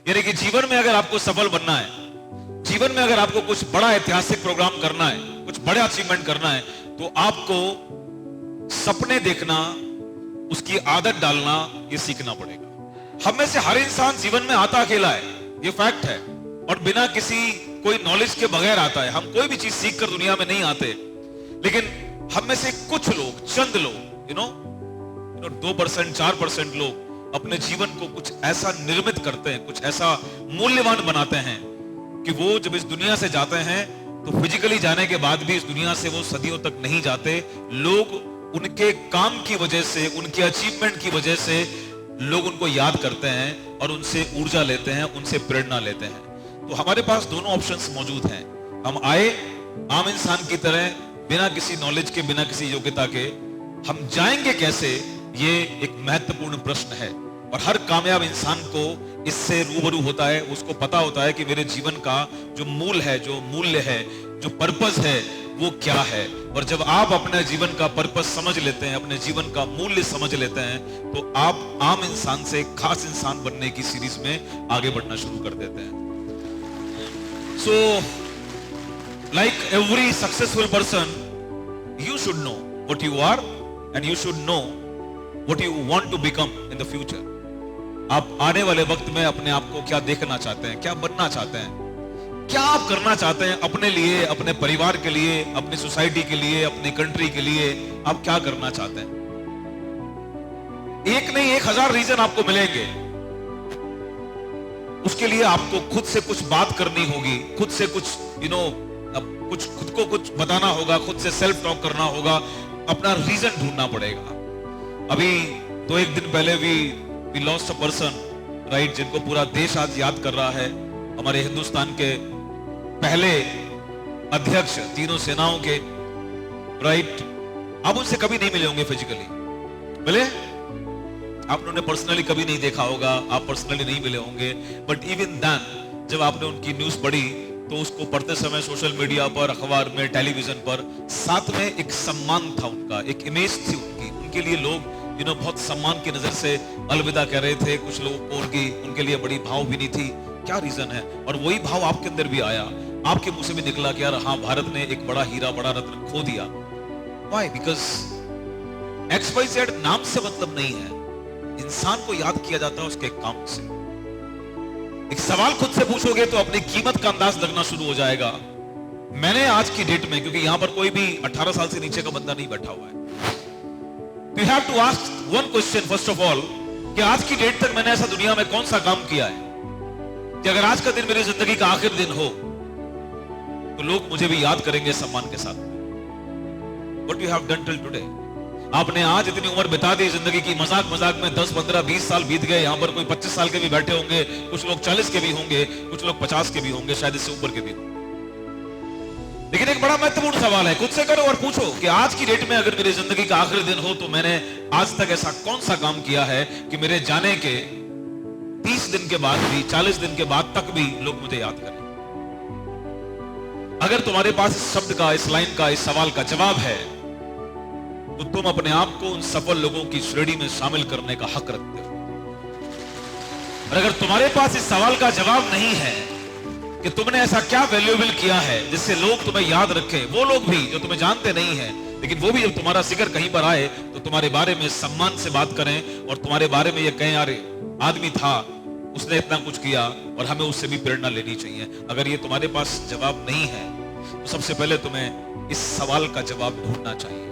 यानी कि जीवन में अगर आपको सफल बनना है, जीवन में अगर आपको कुछ बड़ा ऐतिहासिक प्रोग्राम करना है, कुछ बड़ा अचीवमेंट करना है, तो आपको सपने देखना, उसकी आदत डालना, ये सीखना पड़ेगा। हम में से हर इंसान जीवन में आता अकेला है, ये फैक्ट है, और बिना किसी कोई नॉलेज के बगैर आता है। हम कोई भी चीज सीख कर दुनिया में नहीं आते, लेकिन हम में से कुछ लोग, चंद लोग, 2% 4% लोग अपने जीवन को कुछ ऐसा निर्मित करते हैं, कुछ ऐसा मूल्यवान बनाते हैं कि वो जब इस दुनिया से जाते हैं तो फिजिकली जाने के बाद भी इस दुनिया से वो सदियों तक नहीं जाते। लोग उनके काम की वजह से, उनके अचीवमेंट की वजह से लोग उनको याद करते हैं और उनसे ऊर्जा लेते हैं, उनसे प्रेरणा लेते हैं। तो हमारे पास दोनों ऑप्शंस मौजूद हैं। हम आए आम इंसान की तरह, बिना किसी नॉलेज के, बिना किसी योग्यता के। हम जाएंगे कैसे, ये एक महत्वपूर्ण प्रश्न है, और हर कामयाब इंसान को इससे रूबरू होता है। उसको पता होता है कि मेरे जीवन का जो मूल है, जो मूल्य है, जो पर्पस है, वो क्या है। और जब आप अपने जीवन का पर्पस समझ लेते हैं, अपने जीवन का मूल्य समझ लेते हैं, तो आप आम इंसान से खास इंसान बनने की सीरीज में आगे बढ़ना शुरू कर देते हैं। So like every successful person, you should know what you are and you should know what you want to become in the future. आप आने वाले वक्त में अपने आप को क्या देखना चाहते हैं, क्या बनना चाहते हैं, क्या आप करना चाहते हैं अपने लिए, अपने परिवार के लिए, अपनी सोसाइटी के लिए, अपनी कंट्री के लिए। आप क्या करना चाहते हैं? एक नहीं 1000 रीजन आपको मिलेंगे। उसके लिए आपको खुद से कुछ बात करनी होगी, खुद से कुछ अब कुछ खुद को कुछ बताना होगा, खुद से सेल्फ टॉक करना होगा, अपना रीजन ढूंढना पड़ेगा। अभी तो एक दिन पहले we lost a person, right, जिनको पूरा देश आज याद कर रहा है। हमारे हिंदुस्तान के पहले अध्यक्ष, तीनों सेनाओं के, राइट। आप उनसे कभी नहीं मिले होंगे फिजिकली, मिले? आपने उन्हें पर्सनली कभी नहीं देखा होगा, आप पर्सनली नहीं मिले होंगे, बट इवन देन जब आपने उनकी न्यूज पढ़ी तो उसको पढ़ते समय सोशल मीडिया पर, अखबार में, टेलीविजन पर, साथ में एक सम्मान था उनका, एक इमेज थी उनकी। उनके लिए लोग बहुत सम्मान की नजर से अलविदा कह रहे थे। कुछ लोगों को उनके लिए बड़ी भावभीनी थी। क्या रीजन है? और वही भाव आपके अंदर भी आया, आपके मुंह से भी निकला कि यार हाँ, भारत ने एक बड़ा हीरा, बड़ा रत्न खो दिया। व्हाई? बिकॉज XYZ नाम से मतलब नहीं है, इंसान को याद किया जाता है उसके काम से। एक सवाल खुद से पूछोगे तो अपनी कीमत का अंदाज लगना शुरू हो जाएगा। मैंने आज की डेट में, क्योंकि यहां पर कोई भी 18 साल से नीचे का बंदा नहीं बैठा हुआ है, you have to ask one question first of all, कि आज की डेट तक मैंने ऐसा दुनिया में कौन सा काम किया है कि अगर आज का दिन मेरी जिंदगी का आखिर दिन हो तो लोग मुझे भी याद करेंगे सम्मान के साथ। What you have done till today? आपने आज इतनी उम्र बिता दी जिंदगी की, मजाक मजाक में 10, 15, 20 साल बीत गए। यहां पर कोई 25 साल के भी बैठे होंगे, कुछ लोग 40 के भी होंगे, कुछ लोग 50 के भी होंगे, शायद इससे ऊपर के भी होंगे। लेकिन एक बड़ा महत्वपूर्ण सवाल है, खुद से करो और पूछो कि आज की डेट में अगर मेरी जिंदगी का आखिरी दिन हो तो मैंने आज तक ऐसा कौन सा काम किया है कि मेरे जाने के 30 दिन के बाद भी, 40 दिन के बाद तक भी लोग मुझे याद करें। अगर तुम्हारे पास इस शब्द का, इस लाइन का, इस सवाल का जवाब है तो तुम अपने आप को उन सफल लोगों की श्रेणी में शामिल करने का हक रखते हो। और अगर तुम्हारे पास इस सवाल का जवाब नहीं है कि तुमने ऐसा क्या वैल्यूएबल किया है जिससे लोग तुम्हें याद रखें, वो लोग भी जो तुम्हें जानते नहीं है, लेकिन वो भी जब तुम्हारा जिक्र कहीं पर आए तो तुम्हारे बारे में सम्मान से बात करें और तुम्हारे बारे में ये कहें, यार आदमी था, उसने इतना कुछ किया और हमें उससे भी प्रेरणा लेनी चाहिए। अगर ये तुम्हारे पास जवाब नहीं है तो सबसे पहले तुम्हें इस सवाल का जवाब ढूंढना चाहिए।